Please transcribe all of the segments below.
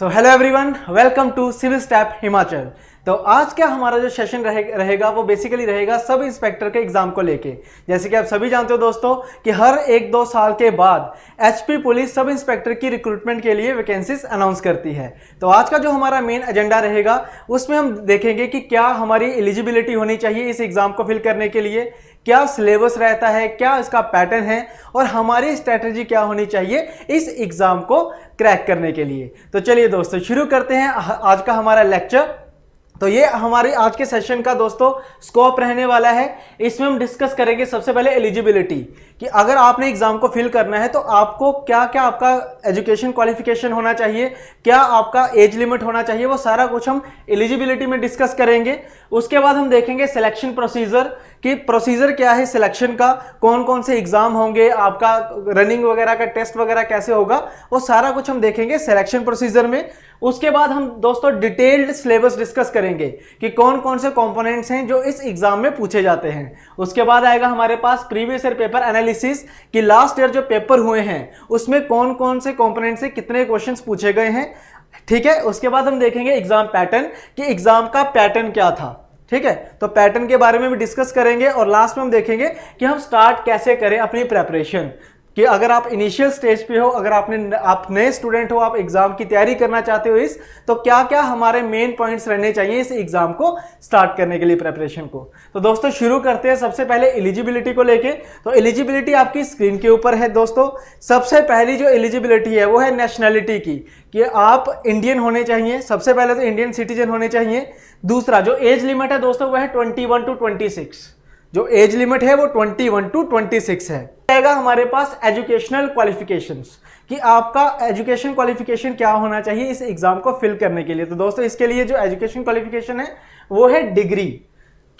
So hello everyone, welcome to civil step Himachal. तो आज का हमारा जो सेशन रहेगा वो बेसिकली रहेगा सब इंस्पेक्टर के एग्जाम को लेके। जैसे कि आप सभी जानते हो दोस्तों कि हर 1-2 साल के बाद एचपी पुलिस सब इंस्पेक्टर की रिक्रूटमेंट के लिए वैकेंसीज अनाउंस करती है। तो आज का जो हमारा मेन एजेंडा रहेगा उसमें हम देखेंगे कि क्या हमारी एलिजिबिलिटी होनी चाहिए इस एग्जाम को फिल करने के लिए, क्या सिलेबस रहता है, क्या इसका पैटर्न है और हमारी स्ट्रैटेजी क्या होनी चाहिए इस एग्जाम को क्रैक करने के लिए। तो चलिए दोस्तों शुरू करते हैं आज का हमारा लेक्चर। तो ये हमारी आज के सेशन का दोस्तों स्कोप रहने वाला है। इसमें हम डिस्कस करेंगे सबसे पहले एलिजिबिलिटी, कि अगर आपने एग्जाम को फिल करना है तो आपको क्या क्या आपका एजुकेशन क्वालिफिकेशन होना चाहिए, क्या आपका एज लिमिट होना चाहिए, वो सारा कुछ हम एलिजिबिलिटी में डिस्कस करेंगे। उसके बाद हम देखेंगे सिलेक्शन प्रोसीजर, कि प्रोसीजर क्या है सिलेक्शन का, कौन कौन से एग्जाम होंगे, आपका रनिंग वगैरह का टेस्ट वगैरह कैसे होगा, वो सारा कुछ हम देखेंगे सिलेक्शन प्रोसीजर में। उसके बाद हम दोस्तों डिटेल्ड सिलेबस डिस्कस करेंगे कि कौन कौन से कंपोनेंट्स हैं जो इस एग्जाम में पूछे जाते हैं। उसके बाद आएगा हमारे पास प्रीवियस ईयर पेपर एनालिसिस, कि लास्ट ईयर जो पेपर हुए हैं उसमें कौन कौन से कंपोनेंट से कितने क्वेश्चंस पूछे गए हैं, ठीक है। उसके बाद हम देखेंगे एग्जाम पैटर्न, कि एग्जाम का पैटर्न क्या था, ठीक है। तो पैटर्न के बारे में भी डिस्कस करेंगे और लास्ट में हम देखेंगे कि हम स्टार्ट कैसे करें अपनी प्रेपरेशन, कि अगर आप इनिशियल स्टेज पे हो, अगर आप नए स्टूडेंट हो, आप एग्जाम की तैयारी करना चाहते हो तो क्या क्या हमारे मेन पॉइंट्स रहने चाहिए इस एग्जाम को स्टार्ट करने के लिए प्रेपरेशन को। तो दोस्तों शुरू करते हैं सबसे पहले एलिजिबिलिटी को लेके। तो एलिजिबिलिटी आपकी स्क्रीन के ऊपर है दोस्तों। सबसे पहली जो एलिजिबिलिटी है वो है नेशनैलिटी की, कि आप इंडियन होने चाहिए। सबसे पहले तो इंडियन सिटीजन होने चाहिए। दूसरा जो एज लिमिट है दोस्तों वो है 21 to 26, जो एज लिमिट है वो 21 to 26 है। आएगा हमारे पास एजुकेशनल क्वालिफिकेशंस, कि आपका एजुकेशन क्वालिफिकेशन क्या होना चाहिए इस एग्जाम को फिल करने के लिए। तो दोस्तों इसके लिए जो एजुकेशन क्वालिफिकेशन है वो है डिग्री,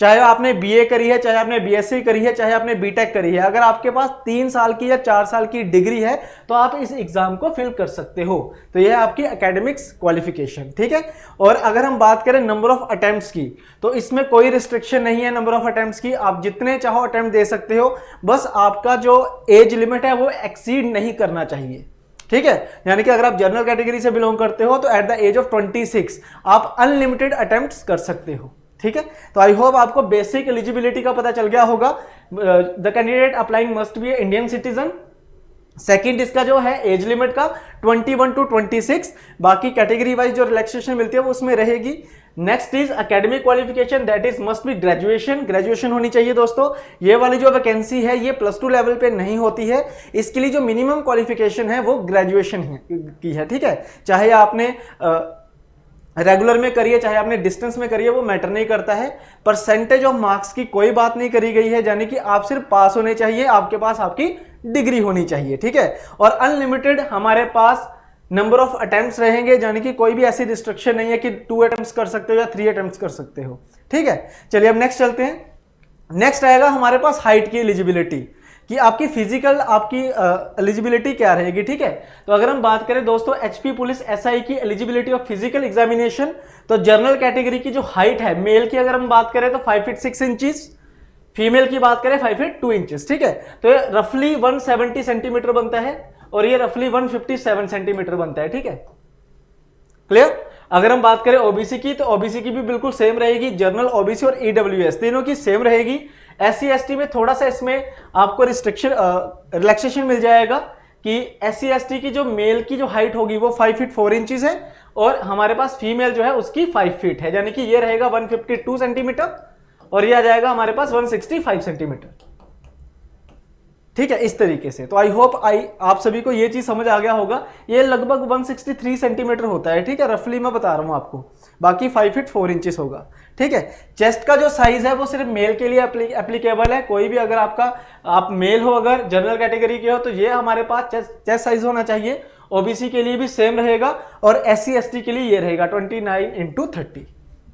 चाहे आपने बीए करी है, चाहे आपने बीएससी करी है, चाहे आपने बीटेक करी है। अगर आपके पास 3 साल की या 4 साल की डिग्री है तो आप इस एग्जाम को फिल कर सकते हो। तो यह है आपकी एकेडमिक्स क्वालिफिकेशन, ठीक है। और अगर हम बात करें नंबर ऑफ अटेम्प्ट्स की, तो इसमें कोई रिस्ट्रिक्शन नहीं है नंबर ऑफ अटेम्प्ट्स की, आप जितने चाहो अटेम्प्ट दे सकते हो, बस आपका जो एज लिमिट है वो एक्सीड नहीं करना चाहिए, ठीक है। यानी कि अगर आप जनरल कैटेगरी से बिलोंग करते हो तो एट द एज ऑफ 26 आप अनलिमिटेड अटेम्प्ट्स कर सकते हो, ठीक है। तो आई होप आपको बेसिक एलिजिबिलिटी का पता चल गया होगा। The candidate applying must be Indian citizen. Second इसका जो है एज लिमिट का 21 to 26, बाकी कैटेगरी वाइज जो रिलैक्सेशन मिलती है वो उसमें रहेगी। Next is academic qualification, that is must be graduation होनी चाहिए दोस्तों। ये वाली जो वैकेंसी है ये +2 लेवल पे नहीं होती है, इसके लिए जो मिनिमम क्वालिफिकेशन है वो ग्रेजुएशन की है, ठीक है। चाहे आपने रेगुलर में करिए, चाहे आपने डिस्टेंस में करिए, वो मैटर नहीं करता है। परसेंटेज ऑफ मार्क्स की कोई बात नहीं करी गई है, यानी कि आप सिर्फ पास होने चाहिए, आपके पास आपकी डिग्री होनी चाहिए, ठीक है। और अनलिमिटेड हमारे पास नंबर ऑफ अटेम्प्ट्स रहेंगे, यानी कि कोई भी ऐसी रिस्ट्रिक्शन नहीं है कि 2 अटेम्प्ट्स कर सकते हो या 3 अटेम्प्ट्स कर सकते हो, ठीक है। चलिए अब नेक्स्ट चलते हैं। नेक्स्ट आएगा हमारे पास हाइट की एलिजिबिलिटी, कि आपकी फिजिकल आपकी एलिजिबिलिटी क्या रहेगी, ठीक है। तो अगर हम बात करें दोस्तों एचपी पुलिस एसआई की एलिजिबिलिटी ऑफ फिजिकल एग्जामिनेशन, तो जनरल कैटेगरी की जो हाइट है मेल की अगर हम बात करें तो 5 फीट 6 इंचेस, फीमेल की बात करें 5 फीट 2 इंचेस, ठीक है। तो ये रफली 170 सेंटीमीटर बनता है और ये रफली 157 सेंटीमीटर बनता है, ठीक है, क्लियर। अगर हम बात करें ओबीसी की, तो ओबीसी की भी बिल्कुल सेम रहेगी, जनरल ओबीसी और ईडब्ल्यूएस तीनों की सेम रहेगी। एससी एसटी में थोड़ा सा इसमें आपको रिलैक्सेशन मिल जाएगा, कि एससी एसटी की जो मेल की जो हाइट होगी वो 5 फीट 4 इंचेस है और हमारे पास फीमेल जो है उसकी 5 फीट है, यानी कि ये रहेगा 152 सेंटीमीटर और ये आ जाएगा हमारे पास 165 सेंटीमीटर, ठीक है, इस तरीके से। तो आई होप आप सभी को ये चीज समझ आ गया होगा। ये लगभग 163 सेंटीमीटर होता है, ठीक है, रफली मैं बता रहा हूं आपको, बाकी 5 फीट 4 इंचेस होगा, ठीक है। चेस्ट का जो साइज है वो सिर्फ मेल के लिए एप्लीकेबल है। कोई भी अगर आप मेल हो, अगर जनरल कैटेगरी के हो, तो ये हमारे पास चेस्ट साइज होना चाहिए। ओबीसी के लिए भी सेम रहेगा और एससी एसटी के लिए ये रहेगा 29x30,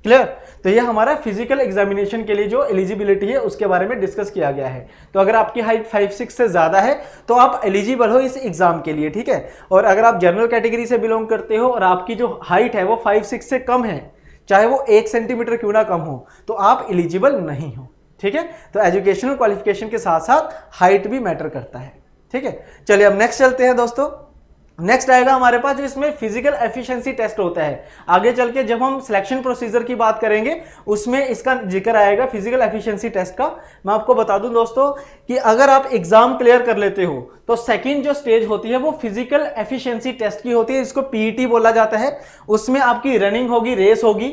क्लियर। तो ये हमारा फिजिकल एग्जामिनेशन के लिए जो एलिजिबिलिटी है उसके बारे में डिस्कस किया गया है। तो अगर आपकी हाइट 5'6" से ज्यादा है तो आप एलिजिबल हो इस एग्जाम के लिए, ठीक है। और अगर आप जनरल कैटेगरी से बिलोंग करते हो और आपकी जो हाइट है वो 5'6" से कम है, चाहे वो 1 सेंटीमीटर क्यों ना कम हो, तो आप एलिजिबल नहीं हो, ठीक है। तो एजुकेशनल क्वालिफिकेशन के साथ साथ हाइट भी मैटर करता है, ठीक है। चलिए अब नेक्स्ट चलते हैं दोस्तों। नेक्स्ट आएगा हमारे पास जो इसमें फिजिकल एफिशिएंसी टेस्ट होता है। आगे चल के जब हम सिलेक्शन प्रोसीजर की बात करेंगे उसमें इसका जिक्र आएगा फिजिकल एफिशिएंसी टेस्ट का। मैं आपको बता दूं दोस्तों कि अगर आप एग्जाम क्लियर कर लेते हो तो सेकंड जो स्टेज होती है वो फिजिकल एफिशिएंसी टेस्ट की होती है, इसको पीईटी बोला जाता है। उसमें आपकी रनिंग होगी, रेस होगी,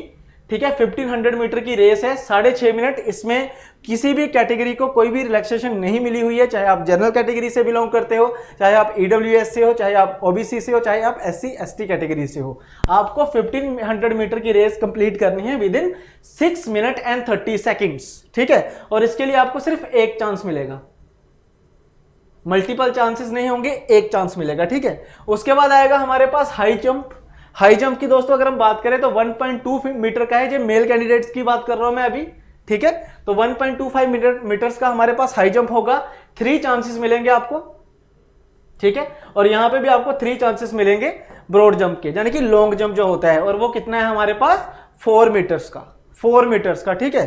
ठीक है। 1500 मीटर की रेस है, 6.5 मिनट। इसमें किसी भी कैटेगरी को कोई भी रिलैक्सेशन नहीं मिली हुई है, चाहे आप जनरल कैटेगरी से बिलोंग करते हो, चाहे आप ईडब्ल्यूएस से हो, चाहे आप ओबीसी से हो, चाहे आप एससी एसटी कैटेगरी से हो। आपको 1500 मीटर की रेस कंप्लीट करनी है with in 6 minute and 30 seconds, ठीक है। और इसके लिए आपको सिर्फ एक चांस मिलेगा, मल्टीपल चांसेस नहीं होंगे, एक चांस मिलेगा, ठीक है। उसके बाद आएगा हमारे पास हाई जंप। हाई जंप की दोस्तों अगर हम बात करें तो 1.2 मीटर का है, जो मेल कैंडिडेट्स की बात कर रहा हूं मैं अभी, ठीक है। तो 1.25 मीटर्स का हमारे पास हाई जंप होगा। 3 चांसेस मिलेंगे आपको, ठीक है। और यहां पे भी आपको 3 चांसेस मिलेंगे ब्रॉड जंप के, यानी कि लॉन्ग जंप जो होता है, और वो कितना है हमारे पास 4 मीटर्स का, 4 मीटर्स का, ठीक है।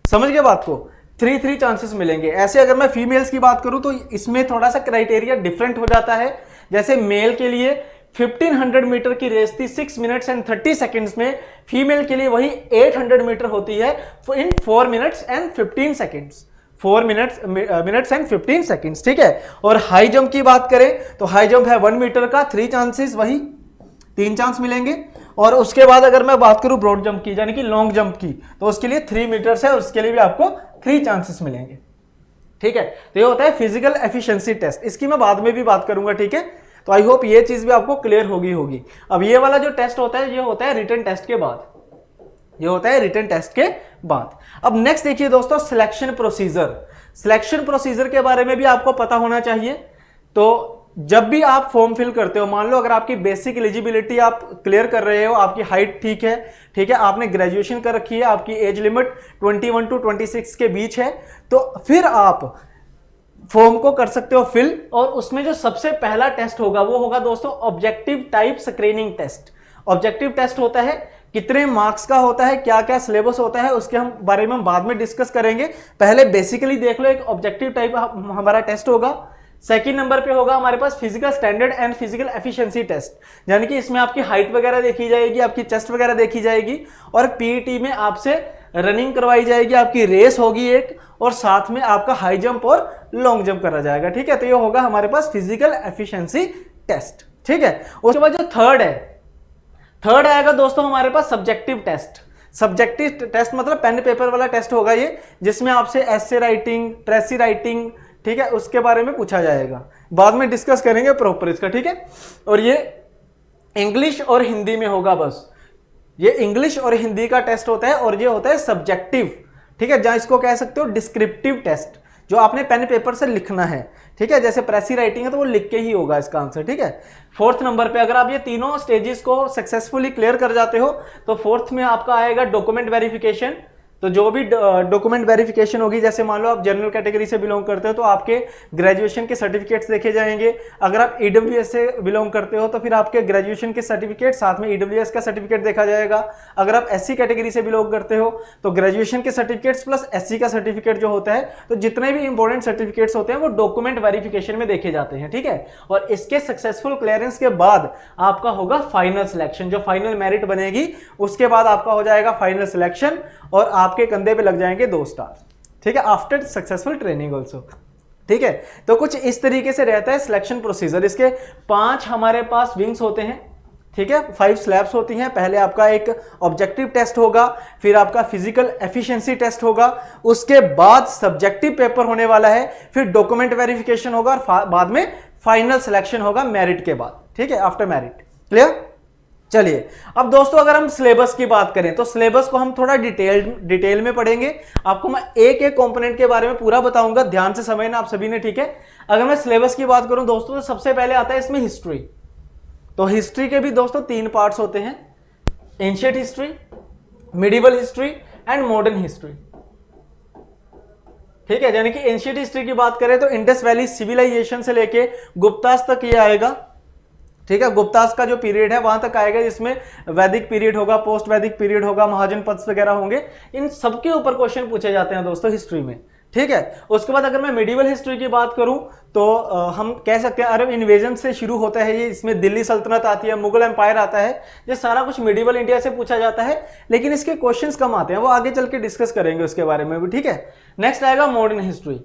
समझ गए बात को, 3 चांसेस मिलेंगे। ऐसे अगर मैं फीमेल्स की बात करूं तो इसमें थोड़ा सा क्राइटेरिया डिफरेंट हो जाता है। जैसे मेल के लिए 1500 मीटर की रेस थी 6 मिनट्स एंड 30 सेकेंड्स में, फीमेल के लिए वही 800 मीटर होती है इन 4 minutes and 15 seconds, 4 minutes and 15 seconds, ठीक है। और हाई जंप की बात करें तो हाई जंप है 1 मीटर का, 3 चांसेस, वही 3 चांस मिलेंगे। और उसके बाद अगर मैं बात करूं ब्रॉड जंप की, यानी कि लॉन्ग जंप की, तो उसके लिए 3 मीटर्स है और उसके लिए भी आपको 3 चांसेस मिलेंगे, ठीक है। तो ये होता है फिजिकल एफिशिएंसी टेस्ट, इसकी मैं बाद में भी बात करूंगा, ठीक है। तो आई होप ये चीज भी आपको क्लियर होगी। अब ये वाला जो टेस्ट होता है ये होता है रिटन टेस्ट के बाद, ये होता है रिटन टेस्ट के बाद। अब नेक्स्ट देखिए दोस्तों सिलेक्शन प्रोसीजर। सिलेक्शन प्रोसीजर के बारे में भी आपको पता होना चाहिए। तो जब भी आप फॉर्म फिल करते हो, मान लो अगर आपकी बेसिक एलिजिबिलिटी आप क्लियर कर रहे हो, आपकी हाइट ठीक है, ठीक है, आपने ग्रेजुएशन कर रखी है, आपकी एज लिमिट 21 to 26 के बीच है, तो फिर आप फॉर्म को कर सकते हो फिल। और उसमें जो सबसे पहला टेस्ट होगा वो होगा दोस्तों objective type screening test. Objective test होता है, कितने मार्क्स का होता है, क्या क्या सिलेबस होता है, उसके हम बारे में हम बाद में डिस्कस करेंगे। पहले बेसिकली देख लो, एक ऑब्जेक्टिव टाइप हमारा टेस्ट होगा। सेकंड नंबर पे होगा हमारे पास physical standard and physical efficiency test, यानी कि इसमें आपकी हाइट वगैरह देखी जाएगी, आपकी चेस्ट वगैरह देखी जाएगी, और पीईटी में आपसे रनिंग करवाई जाएगी, आपकी रेस होगी एक, और साथ में आपका हाई जंप और लॉन्ग जंप करा जाएगा, ठीक है। तो ये होगा हमारे पास फिजिकल एफिशिएंसी टेस्ट, ठीक है। उसके बाद जो थर्ड है, थर्ड आएगा दोस्तों हमारे पास सब्जेक्टिव टेस्ट। सब्जेक्टिव टेस्ट मतलब पेन पेपर वाला टेस्ट होगा ये, जिसमें आपसे एसे राइटिंग, ट्रेसी राइटिंग, ठीक है, उसके बारे में पूछा जाएगा, बाद में डिस्कस करेंगे प्रॉपर इसका, ठीक है। और ये इंग्लिश और हिंदी में होगा, बस ये इंग्लिश और हिंदी का टेस्ट होता है, और ये होता है सब्जेक्टिव, ठीक है। जहां इसको कह सकते हो डिस्क्रिप्टिव टेस्ट, जो आपने पेन पेपर से लिखना है, ठीक है। जैसे प्रेसी राइटिंग है तो वो लिख के ही होगा इसका आंसर, ठीक है। फोर्थ नंबर पे अगर आप ये तीनों स्टेजेस को सक्सेसफुली क्लियर कर जाते हो तो फोर्थ में आपका आएगा डॉक्यूमेंट वेरिफिकेशन। तो जो भी डॉक्यूमेंट वेरिफिकेशन होगी, जैसे मान लो आप जनरल कैटेगरी से बिलोंग करते हो तो आपके ग्रेजुएशन के सर्टिफिकेट्स देखे जाएंगे। अगर आप ईडब्ल्यूएस से बिलोंग करते हो तो फिर आपके ग्रेजुएशन के सर्टिफिकेट साथ में ईडब्ल्यूएस का सर्टिफिकेट देखा जाएगा। अगर आप एससी कैटेगरी से बिलोंग करते हो तो ग्रेजुएशन के सर्टिफिकेट्स प्लस एससी का सर्टिफिकेट जो होता है, तो जितने भी इंपॉर्टेंट सर्टिफिकेट्स होते हैं वो डॉक्यूमेंट वेरिफिकेशन में देखे जाते हैं, ठीक है। और इसके सक्सेसफुल क्लियरेंस के बाद आपका होगा फाइनल सिलेक्शन, जो फाइनल मेरिट बनेगी उसके बाद आपका हो जाएगा फाइनल सिलेक्शन, और आपके कंधे पे लग जाएंगे 2 स्टार, ठीक है, आफ्टर सक्सेसफुल ट्रेनिंग ऑल्सो, ठीक है। तो कुछ इस तरीके से रहता है सिलेक्शन प्रोसीजर। इसके 5 हमारे पास विंग्स होते हैं, ठीक है, 5 स्लैब्स होती हैं। पहले आपका एक ऑब्जेक्टिव टेस्ट होगा, फिर आपका फिजिकल एफिशिएंसी टेस्ट होगा, उसके बाद सब्जेक्टिव पेपर होने वाला है, फिर डॉक्यूमेंट वेरिफिकेशन होगा, और बाद में फाइनल सिलेक्शन होगा मेरिट के बाद, ठीक है, आफ्टर मेरिट। क्लियर? चलिए अब दोस्तों अगर हम सिलेबस की बात करें तो सिलेबस को हम थोड़ा डिटेल में पढ़ेंगे। आपको मैं एक एक कंपोनेंट के बारे में पूरा बताऊंगा, ध्यान से समझना आप सभी ने, ठीक है। अगर मैं सिलेबस की बात करूं दोस्तों तो सबसे पहले आता है इसमें हिस्ट्री। तो हिस्ट्री के भी दोस्तों 3 पार्ट्स होते हैं, ancient history, medieval history and modern history, ठीक है। यानी कि एंशिएंट हिस्ट्री की बात करें तो इंडस वैली सिविलाइजेशन से लेके गुप्तास तक ये आएगा, ठीक है। गुप्तास का जो पीरियड है वहां तक आएगा, जिसमें वैदिक पीरियड होगा, पोस्ट वैदिक पीरियड होगा, महाजनपद वगैरह होंगे। इन सबके ऊपर क्वेश्चन पूछे जाते हैं दोस्तों हिस्ट्री में, ठीक है। उसके बाद अगर मैं मिडिवल हिस्ट्री की बात करूं तो हम कह सकते हैं अरब इन्वेजन से शुरू होता है ये, इसमें दिल्ली सल्तनत आती है, मुगल एम्पायर आता है, ये सारा कुछ मिडिवल इंडिया से पूछा जाता है, लेकिन इसके क्वेश्चंस कम आते हैं, वो आगे चल के डिस्कस करेंगे उसके बारे में भी, ठीक है। नेक्स्ट आएगा मॉडर्न हिस्ट्री,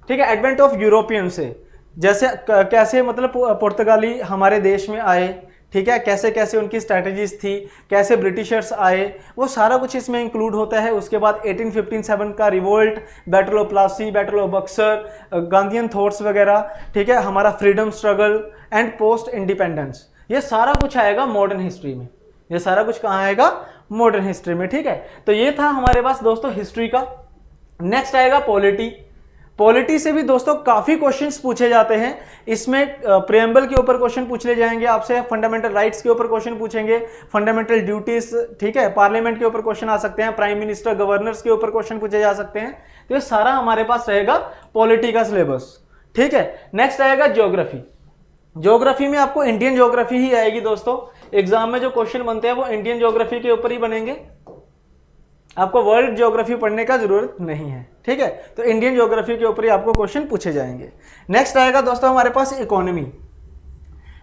ठीक है, एडवेंट ऑफ यूरोपियन से, जैसे कैसे मतलब पुर्तगाली हमारे देश में आए, ठीक है, कैसे कैसे उनकी स्ट्रैटेजीज थी, कैसे ब्रिटिशर्स आए, वो सारा कुछ इसमें इंक्लूड होता है। उसके बाद 1857 का revolt, battle of Plassey, battle of Buxar, Gandhian thoughts वगैरह, ठीक है, हमारा freedom struggle and post independence, ये सारा कुछ आएगा मॉडर्न हिस्ट्री में। ये सारा कुछ कहाँ आएगा? मॉडर्न हिस्ट्री में, ठीक है। तो ये था हमारे पास दोस्तों हिस्ट्री का। नेक्स्ट आएगा पॉलिटी। पॉलिटी से भी दोस्तों काफी क्वेश्चंस पूछे जाते हैं। इसमें प्रियम्बल के ऊपर क्वेश्चन पूछ ले जाएंगे आपसे, फंडामेंटल राइट्स के ऊपर क्वेश्चन पूछेंगे, फंडामेंटल ड्यूटीज, ठीक है, पार्लियामेंट के ऊपर क्वेश्चन आ सकते हैं, प्राइम मिनिस्टर, गवर्नर्स के ऊपर क्वेश्चन पूछे जा सकते हैं। तो ये सारा हमारे पास रहेगा पॉलिटी का सिलेबस, ठीक है। नेक्स्ट आएगा ज्योग्राफी। ज्योग्राफी में आपको इंडियन ज्योग्राफी ही आएगी दोस्तों। एग्जाम में जो क्वेश्चन बनते हैं वो इंडियन ज्योग्राफी के ऊपर ही बनेंगे, आपको वर्ल्ड ज्योग्राफी पढ़ने का जरूरत नहीं है, ठीक है। तो इंडियन ज्योग्राफी के ऊपर ही आपको क्वेश्चन पूछे जाएंगे। नेक्स्ट आएगा दोस्तों हमारे पास इकोनॉमी।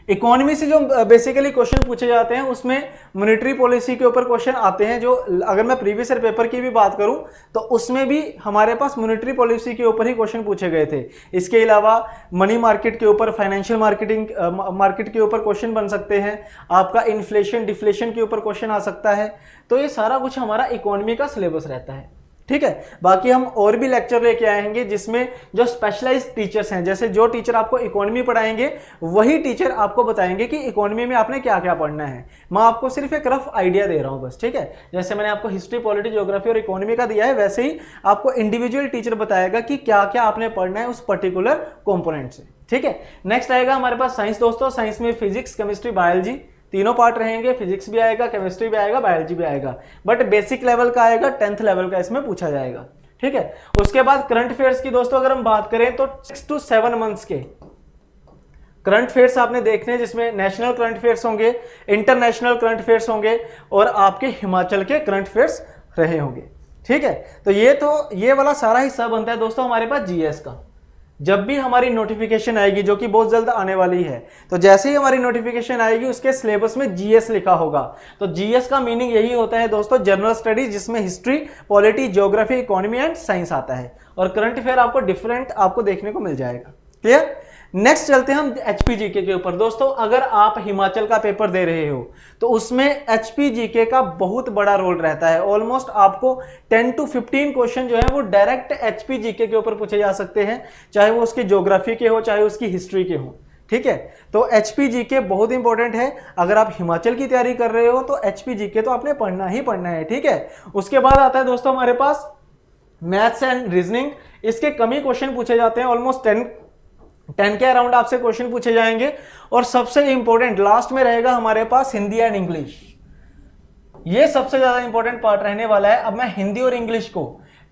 इकोनॉमी से जो बेसिकली क्वेश्चन पूछे जाते हैं उसमें मॉनेटरी पॉलिसी के ऊपर क्वेश्चन आते हैं, जो अगर मैं प्रीवियस ईयर पेपर की भी बात करूं तो उसमें भी हमारे पास मॉनेटरी पॉलिसी के ऊपर ही क्वेश्चन पूछे गए थे। इसके अलावा मनी मार्केट के ऊपर, फाइनेंशियल मार्केट के ऊपर क्वेश्चन बन सकते हैं, आपका इन्फ्लेशन डिफ्लेशन के ऊपर क्वेश्चन आ सकता है। तो ये सारा कुछ हमारा इकोनॉमी का सिलेबस रहता है, ठीक है। बाकी हम और भी लेक्चर लेके आएंगे जिसमें जो स्पेशलाइज्ड टीचर्स हैं, जैसे जो टीचर आपको इकोनॉमी पढ़ाएंगे वही टीचर आपको बताएंगे कि इकोनॉमी में आपने क्या क्या पढ़ना है। मैं आपको सिर्फ एक रफ आइडिया दे रहा हूं बस, ठीक है। जैसे मैंने आपको हिस्ट्री, पॉलिटी, ज्योग्राफी और इकोनॉमी का दिया है, वैसे ही आपको इंडिविजुअल टीचर बताएगा कि क्या क्या आपने पढ़ना है उस पर्टिकुलर कॉम्पोनेंट से, ठीक है। नेक्स्ट आएगा हमारे पास साइंस दोस्तों। साइंस में फिजिक्स, केमिस्ट्री, बायोलॉजी तीनों पार्ट रहेंगे। फिजिक्स भी आएगा, केमिस्ट्री भी आएगा, बायोलॉजी भी आएगा, बट बेसिक लेवल का आएगा, 10th लेवल का इसमें पूछा जाएगा, ठीक है। उसके बाद करंट अफेयर्स की दोस्तों अगर हम बात करें तो 6 to 7 मंथ्स के करंट अफेयर्स आपने देखने हैं, जिसमें नेशनल करंट अफेयर्स होंगे, इंटरनेशनल करंट अफेयर्स होंगे और आपके हिमाचल के करंट अफेयर्स रहे होंगे, ठीक है। तो ये वाला सारा हिस्सा बनता है दोस्तों हमारे पास जीएस का। जब भी हमारी नोटिफिकेशन आएगी, जो कि बहुत जल्द आने वाली है, तो जैसे ही हमारी नोटिफिकेशन आएगी उसके सिलेबस में जीएस लिखा होगा। तो जीएस का मीनिंग यही होता है दोस्तों, जनरल स्टडीज, जिसमें history, polity, geography, economy and science आता है, और करंट अफेयर आपको डिफरेंट आपको देखने को मिल जाएगा। क्लियर? नेक्स्ट चलते हैं हम एचपीजीके के ऊपर। दोस्तों अगर आप हिमाचल का पेपर दे रहे हो तो उसमें एचपीजीके का बहुत बड़ा रोल रहता है। ऑलमोस्ट आपको 10 to 15 क्वेश्चन जो है वो डायरेक्ट एचपीजीके के ऊपर पूछे जा सकते हैं, चाहे वो उसकी ज्योग्राफी के हो, चाहे उसकी हिस्ट्री के हो, ठीक है। तो एचपीजीके बहुत इंपॉर्टेंट है। अगर आप हिमाचल की तैयारी कर रहे हो तो एचपीजीके तो आपने पढ़ना ही पढ़ना है, ठीक है। उसके बाद आता है दोस्तों हमारे पास मैथ्स एंड रीजनिंग। इसके कम ही क्वेश्चन पूछे जाते हैं, ऑलमोस्ट 10 के अराउंड आपसे क्वेश्चन पूछे जाएंगे। और सबसे इंपॉर्टेंट लास्ट में रहेगा हमारे पास हिंदी एंड इंग्लिश। ये सबसे ज्यादा इंपॉर्टेंट पार्ट रहने वाला है। अब मैं हिंदी और इंग्लिश को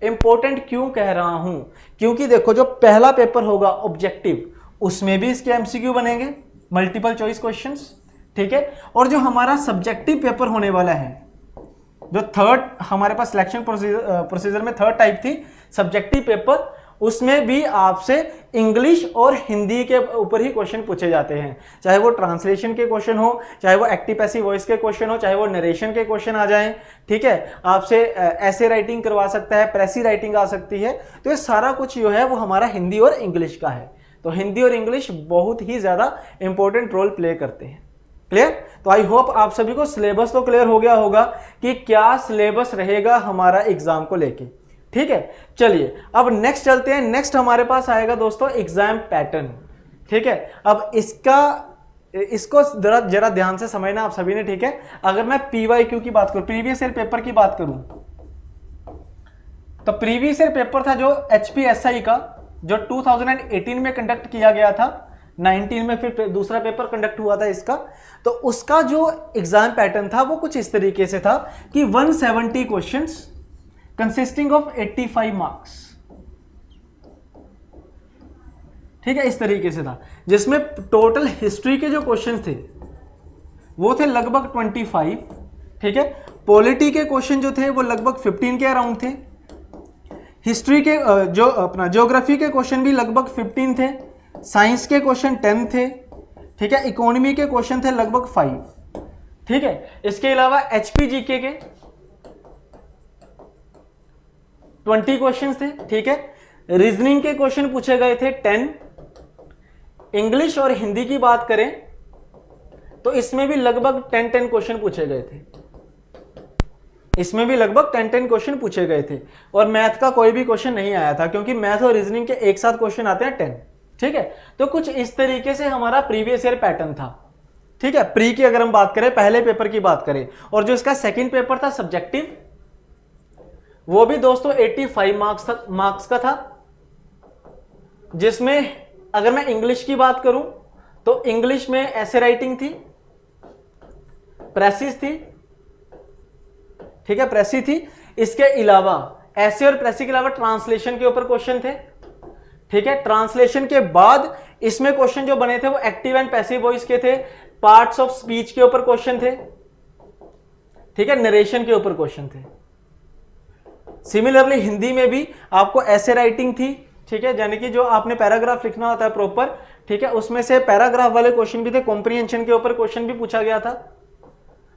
इंपॉर्टेंट क्यों कह रहा हूं, क्योंकि देखो जो पहला पेपर होगा ऑब्जेक्टिव, उसमें भी इसके एमसीक्यू बनेंगे, मल्टीपल चॉइस क्वेश्चंस, ठीक है। और जो हमारा सब्जेक्टिव पेपर होने वाला है, जो थर्ड हमारे पास सिलेक्शन प्रोसीजर में थर्ड टाइप थी सब्जेक्टिव पेपर, उसमें भी आपसे इंग्लिश और हिंदी के ऊपर ही क्वेश्चन पूछे जाते हैं। चाहे वो ट्रांसलेशन के क्वेश्चन हो, चाहे वो एक्टिव पैसिव वॉइस के क्वेश्चन हो, चाहे वो नरेशन के क्वेश्चन आ जाएं, ठीक है। आपसे ऐसे राइटिंग करवा सकता है, प्रेसी राइटिंग आ सकती है। तो ये सारा कुछ जो है वो हमारा हिंदी और इंग्लिश का है। तो हिंदी और इंग्लिश बहुत ही ज्यादा इंपॉर्टेंट रोल प्ले करते हैं। क्लियर? तो आई होप आप सभी को सिलेबस तो क्लियर हो गया होगा कि क्या सिलेबस रहेगा हमारा एग्जाम को लेके, ठीक है। चलिए अब नेक्स्ट चलते हैं। नेक्स्ट हमारे पास आएगा दोस्तों एग्जाम पैटर्न, ठीक है। अब इसको जरा ध्यान से समझना आप सभी ने, ठीक है। अगर मैं पीवाईक्यू की बात करूं, प्रीवियस ईयर पेपर की बात करूं, तो प्रीवियस ईयर पेपर था जो एचपीएसआई का, जो 2018 में कंडक्ट किया गया था, 19 में फिर दूसरा पेपर कंडक्ट हुआ था इसका। तो उसका जो एग्जाम पैटर्न था वो कुछ इस तरीके से था कि 170 क्वेश्चंस कंसिस्टिंग ऑफ 85 मार्क्स, ठीक है, इस तरीके से था, जिसमें टोटल हिस्ट्री के जो क्वेश्चंस थे वो थे लगभग 25, ठीक है। पॉलिटी के क्वेश्चन जो थे वो लगभग 15 के अराउंड थे। हिस्ट्री के जो अपना ज्योग्राफी के क्वेश्चन भी लगभग 15 थे, साइंस के क्वेश्चन 10 थे, ठीक है, इकोनॉमी के क्वेश्चन थे लगभग 5, ठीक है। इसके अलावा एचपीजीके के 20 क्वेश्चन थे, ठीक है। रीजनिंग के क्वेश्चन पूछे गए थे 10। इंग्लिश और हिंदी की बात करें तो इसमें भी लगभग 10 क्वेश्चन पूछे गए थे, इसमें भी लगभग 10 क्वेश्चन पूछे गए थे। और मैथ का कोई भी क्वेश्चन नहीं आया था, क्योंकि मैथ और रीजनिंग के एक साथ क्वेश्चन आते हैं 10, ठीक है। तो कुछ इस तरीके से हमारा प्रीवियस ईयर पैटर्न था, ठीक है। प्री की अगर हम बात करें, पहले पेपर की बात करें, और जो इसका सेकंड पेपर था सब्जेक्टिव, वो भी दोस्तों 85 मार्क्स का था, जिसमें अगर मैं इंग्लिश की बात करूं तो इंग्लिश में ऐसे राइटिंग थी, प्रेसिस थी, ठीक है, प्रेसी थी। इसके अलावा ऐसे और प्रेसी के अलावा ट्रांसलेशन के ऊपर क्वेश्चन थे, ठीक है। ट्रांसलेशन के बाद इसमें क्वेश्चन जो बने थे वो एक्टिव एंड पैसिव वॉइस के थे, पार्ट्स ऑफ स्पीच के ऊपर क्वेश्चन थे, ठीक है, नरेशन के ऊपर क्वेश्चन थे। सिमिलरली हिंदी में भी आपको ऐसे राइटिंग थी, ठीक है, यानी कि जो आपने पैराग्राफ लिखना होता है प्रॉपर, ठीक है, उसमें से पैराग्राफ वाले क्वेश्चन भी थे, कॉम्प्रिहेंशन के ऊपर क्वेश्चन भी पूछा गया था।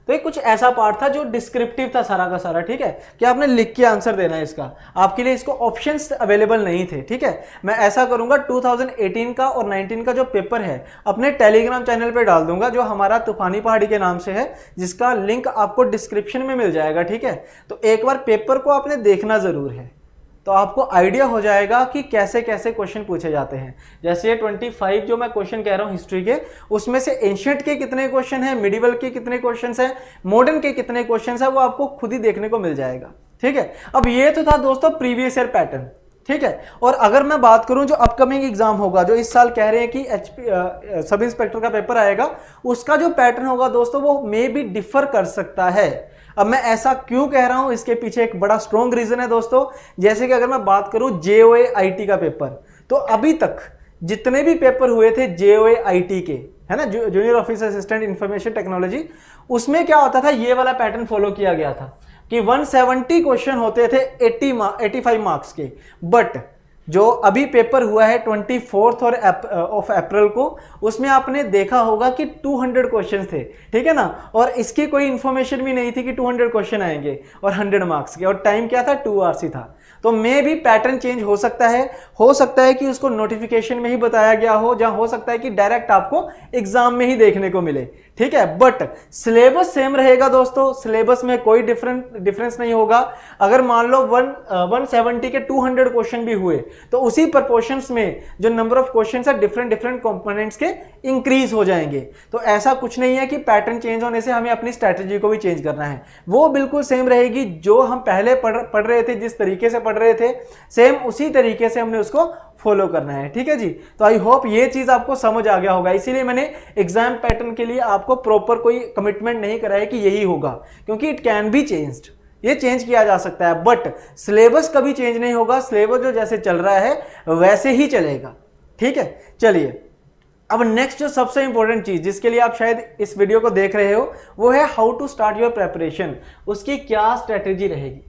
तो ये कुछ ऐसा पार्ट था जो डिस्क्रिप्टिव था सारा का सारा, ठीक है, कि आपने लिख के आंसर देना है इसका, आपके लिए इसको ऑप्शंस अवेलेबल नहीं थे, ठीक है। मैं ऐसा करूंगा 2018 का और 19 का जो पेपर है अपने टेलीग्राम चैनल पे डाल दूंगा, जो हमारा तूफानी पहाड़ी के नाम से है, जिसका लिंक आपको डिस्क्रिप्शन में मिल जाएगा, ठीक है। तो एक बार पेपर को आपने देखना जरूर है, तो आपको आइडिया हो जाएगा कि कैसे कैसे क्वेश्चन पूछे जाते हैं। जैसे ये 25 जो मैं क्वेश्चन कह रहा हूं हिस्ट्री के, उसमें से एंशिएंट के कितने क्वेश्चन हैं, मिडिवल के कितने क्वेश्चन हैं, मॉडर्न के कितने क्वेश्चन हैं, वो आपको खुद ही देखने को मिल जाएगा, ठीक है। अब ये तो था दोस्तों प्रीवियस ईयर पैटर्न, ठीक है। और अगर मैं बात करूं जो अपकमिंग एग्जाम होगा, जो इस साल कह रहे हैं कि सब इंस्पेक्टर का पेपर आएगा, उसका जो पैटर्न होगा दोस्तों वो मे भी डिफर कर सकता है। अब मैं ऐसा क्यों कह रहा हूं, इसके पीछे एक बड़ा स्ट्रॉन्ग रीजन है दोस्तों। जैसे कि अगर मैं बात करूं जेओए आईटी का पेपर, तो अभी तक जितने भी पेपर हुए थे जेओए आईटी के, है ना, junior officer assistant information technology, उसमें क्या होता था, ये वाला पैटर्न फॉलो किया गया था कि 170 क्वेश्चन होते थे 85 मार्क्स के। बट जो अभी पेपर हुआ है 24 ऑफ अप्रैल को, उसमें आपने देखा होगा कि 200 क्वेश्चन थे, ठीक है ना, और इसकी कोई इंफॉर्मेशन भी नहीं थी कि 200 क्वेश्चन आएंगे और 100 मार्क्स के, और टाइम क्या था 2 आवर्स ही था। तो मे भी पैटर्न चेंज हो सकता है कि उसको नोटिफिकेशन में ही बताया गया हो, जहां हो सकता है कि डायरेक्ट आपको एग्जाम में ही देखने को मिले, ठीक है। बट सिलेबस सेम रहेगा दोस्तों, सिलेबस में कोई डिफरेंस नहीं होगा। अगर मान लो 170 के 200 क्वेश्चन भी हुए, तो उसी प्रोपोर्शंस में जो नंबर ऑफ क्वेश्चंस है डिफरेंट कंपोनेंट्स के इंक्रीज हो जाएंगे। तो ऐसा कुछ नहीं है कि पैटर्न चेंज होने से हमें अपनी स्ट्रैटेजी को भी चेंज करना है, वो बिल्कुल सेम रहेगी। जो हम पहले पढ़ रहे थे, जिस तरीके से पढ़ रहे थे, सेम उसी तरीके से हमने उसको फॉलो करना है, ठीक है जी। तो आई होप ये चीज आपको समझ आ गया होगा। इसीलिए मैंने एग्जाम पैटर्न के लिए आपको प्रॉपर कोई कमिटमेंट नहीं कराया कि यही होगा, क्योंकि इट कैन बी चेंज्ड, ये चेंज किया जा सकता है, बट सिलेबस कभी चेंज नहीं होगा। सिलेबस जो जैसे चल रहा है वैसे ही चलेगा, ठीक है। चलिए अब नेक्स्ट जो सबसे इंपॉर्टेंट चीज जिसके लिए आप शायद इस वीडियो को देख रहे हो, वो है how to start your preparation. उसकी क्या स्ट्रेटेजी रहेगी,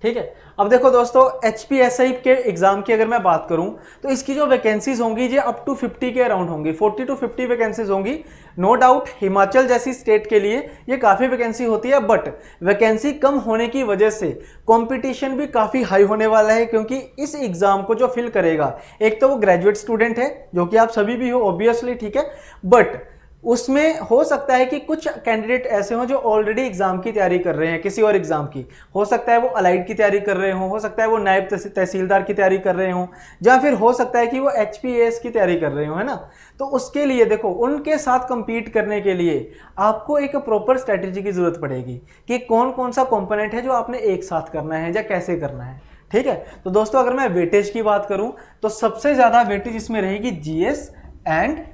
ठीक है। अब देखो दोस्तों, HPSI के एग्जाम की अगर मैं बात करूं तो इसकी जो वैकेंसीज होंगी ये अप टू 50 के अराउंड होंगी, 40 to 50 वैकेंसीज होंगी। नो डाउट हिमाचल जैसी स्टेट के लिए ये काफी वैकेंसी होती है, बट वैकेंसी कम होने की वजह से कंपटीशन भी काफी हाई होने वाला है, क्योंकि इस एग्जाम को जो फिल करेगा, एक तो वो ग्रेजुएट स्टूडेंट है, जो कि आप सभी भी हो ऑब्वियसली, ठीक है। बट उसमें हो सकता है कि कुछ कैंडिडेट ऐसे हों जो ऑलरेडी एग्जाम की तैयारी कर रहे हैं, किसी और एग्जाम की, हो सकता है वो अलाइड की तैयारी कर रहे हो सकता है वो नायब तहसीलदार की तैयारी कर रहे हो, या फिर हो सकता है कि वो HPAS की तैयारी कर रहे हो, है ना। तो उसके लिए देखो, उनके साथ कंपीट करने के लिए आपको एक प्रॉपर स्ट्रेटेजी की जरूरत पड़ेगी कि कौन कौन सा कंपोनेंट है जो आपने एक साथ करना है या कैसे करना है, ठीक है। तो दोस्तों अगर मैं वेटेज की बात करूं तो सबसे ज्यादा वेटेज इसमें रहेगी GS एंड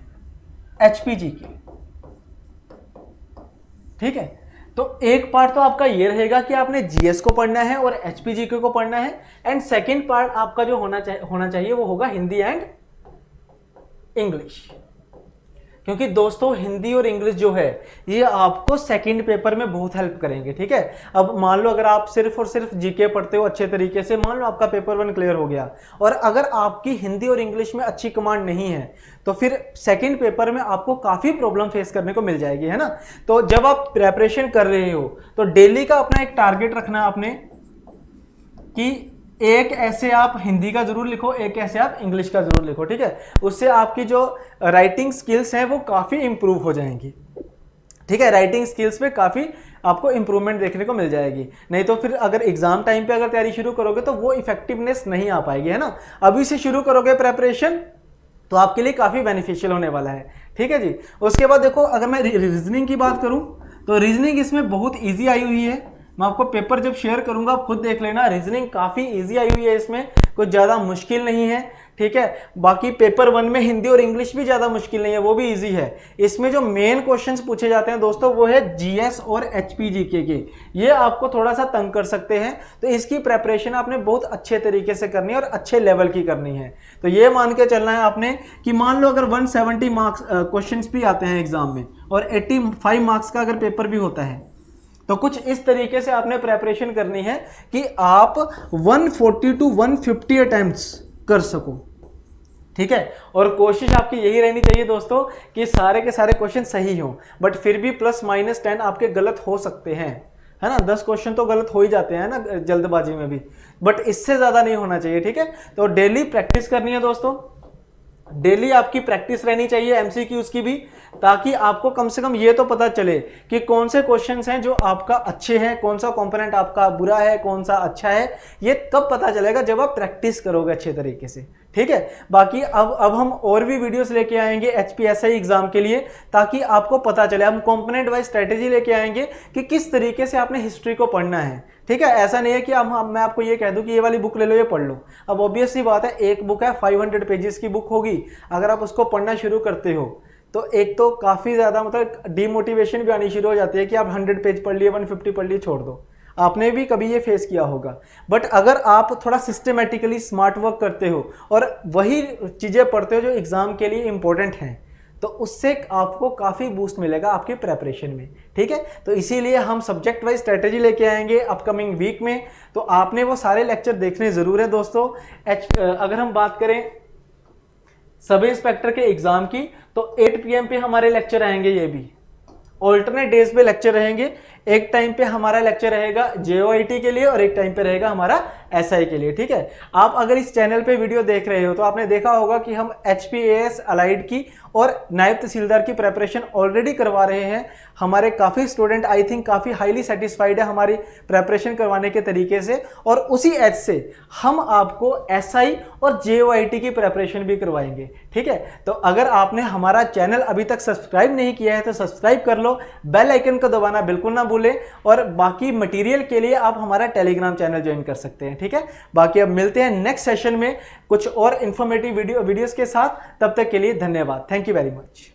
HPG की, ठीक है। तो एक पार्ट तो आपका ये रहेगा कि आपने GS को पढ़ना है और HPG को पढ़ना है, एंड सेकंड पार्ट आपका जो होना चाहिए वो होगा हिंदी एंड इंग्लिश। क्योंकि दोस्तों हिंदी और इंग्लिश जो है ये आपको सेकंड पेपर में बहुत हेल्प करेंगे, ठीक है। अब मान लो अगर आप सिर्फ और सिर्फ जीके पढ़ते हो अच्छे तरीके से, मान लो आपका पेपर 1 क्लियर हो गया और अगर आपकी हिंदी और इंग्लिश में अच्छी कमांड नहीं है तो फिर सेकंड पेपर में आपको काफ़ी प्रॉब्लम फेस करने को मिल जाएगी, है ना। तो जब आप प्रेपरेशन कर रहे हो तो डेली का अपना एक टारगेट रखना है आपने कि एक ऐसे आप हिंदी का जरूर लिखो, एक ऐसे आप इंग्लिश का जरूर लिखो, ठीक है। उससे आपकी जो राइटिंग स्किल्स हैं वो काफ़ी इंप्रूव हो जाएंगी, ठीक है। राइटिंग स्किल्स पे काफ़ी आपको इंप्रूवमेंट देखने को मिल जाएगी। नहीं तो फिर अगर एग्जाम टाइम पे अगर तैयारी शुरू करोगे तो वो इफेक्टिवनेस नहीं आ पाएगी, है ना। अभी से शुरू करोगे प्रेपरेशन तो आपके लिए काफ़ी बेनिफिशियल होने वाला है, ठीक है जी। उसके बाद देखो अगर मैं रीजनिंग की बात करूं तो रीजनिंग इसमें बहुत ईजी आई हुई है। मैं आपको पेपर जब शेयर करूंगा आप खुद देख लेना, रीजनिंग काफ़ी ईजी आई हुई है, इसमें कुछ ज़्यादा मुश्किल नहीं है, ठीक है। बाकी पेपर 1 में हिंदी और इंग्लिश भी ज़्यादा मुश्किल नहीं है, वो भी इजी है। इसमें जो मेन क्वेश्चंस पूछे जाते हैं दोस्तों वो है जीएस और एचपीजीके के, ये आपको थोड़ा सा तंग कर सकते हैं। तो इसकी प्रेपरेशन आपने बहुत अच्छे तरीके से करनी है और अच्छे लेवल की करनी है। तो ये मान के चलना है आपने कि मान लो अगर 170 मार्क्स क्वेश्चन भी आते हैं एग्जाम में और 85 मार्क्स का अगर पेपर भी होता है तो कुछ इस तरीके से आपने प्रेपरेशन करनी है कि आप 140 टू 150 अटेम्प्ट्स कर सको, ठीक है। और कोशिश आपकी यही रहनी चाहिए दोस्तों कि सारे के सारे क्वेश्चन सही हों, बट फिर भी +-10 आपके गलत हो सकते हैं, है ना। 10 क्वेश्चन तो गलत हो ही जाते हैं ना जल्दबाजी में भी, बट इससे ज़्यादा नहीं होना चाहिए, ठीक है। तो डेली प्रैक्टिस करनी है दोस्तों, डेली आपकी प्रैक्टिस रहनी चाहिए एमसीक्यूज की भी, ताकि आपको कम से कम ये तो पता चले कि कौन से क्वेश्चंस हैं जो आपका अच्छे हैं, कौन सा कंपोनेंट आपका बुरा है, कौन सा अच्छा है। ये कब पता चलेगा जब आप प्रैक्टिस करोगे अच्छे तरीके से, ठीक है। बाकी अब हम और भी वीडियोस लेके आएंगे एचपीएसआई एग्जाम के लिए, ताकि आपको पता चले। हम कंपोनेंट वाइज स्ट्रेटेजी लेके आएंगे कि किस तरीके से आपने हिस्ट्री को पढ़ना है, ठीक है। ऐसा नहीं है कि मैं आपको ये कह दूं कि ये वाली बुक ले लो, ये पढ़ लो। अब ऑब्वियस सी बात है, एक बुक है 500 पेजेस की बुक होगी, अगर आप उसको पढ़ना शुरू करते हो तो एक तो काफ़ी ज़्यादा मतलब डीमोटिवेशन भी आनी शुरू हो जाती है कि आप 100 पेज पढ़ लिए, 150 पढ़ लिए, छोड़ दो। आपने भी कभी ये फेस किया होगा। बट अगर आप थोड़ा सिस्टमेटिकली स्मार्ट वर्क करते हो और वही चीज़ें पढ़ते हो जो एग्ज़ाम के लिए इंपॉर्टेंट हैं, तो उससे आपको काफ़ी बूस्ट मिलेगा आपके प्रेपरेशन में, ठीक है। तो इसीलिए हम सब्जेक्ट वाइज स्ट्रेटेजी लेके आएंगे अपकमिंग वीक में, तो आपने वो सारे लेक्चर देखने ज़रूर है दोस्तों। अगर हम बात करें सब इंस्पेक्टर के एग्ज़ाम की तो 8 PM पे हमारे लेक्चर आएंगे, ये भी ऑल्टरनेट डेज पे लेक्चर रहेंगे। एक टाइम पे हमारा लेक्चर रहेगा JOIT के लिए और एक टाइम पे रहेगा हमारा SI के लिए, ठीक है। आप अगर इस चैनल पे वीडियो देख रहे हो तो आपने देखा होगा कि हम HPAS अलाइड की और नायब तहसीलदार की प्रेपरेशन ऑलरेडी करवा रहे हैं। हमारे काफ़ी स्टूडेंट आई थिंक काफ़ी हाईली सेटिस्फाइड है हमारी प्रेपरेशन करवाने के तरीके से, और उसी एज से हम आपको SI और JOIT की प्रेपरेशन भी करवाएंगे, ठीक है। तो अगर आपने हमारा चैनल अभी तक सब्सक्राइब नहीं किया है तो सब्सक्राइब कर लो, बेल आइकन को दबाना बिल्कुल ना भूलें, और बाकी मटेरियल के लिए आप हमारा टेलीग्राम चैनल ज्वाइन कर सकते हैं, ठीक है। बाकी अब मिलते हैं नेक्स्ट सेशन में कुछ और इन्फॉर्मेटिव वीडियोस के साथ। तब तक के लिए धन्यवाद, थैंक यू वेरी मच।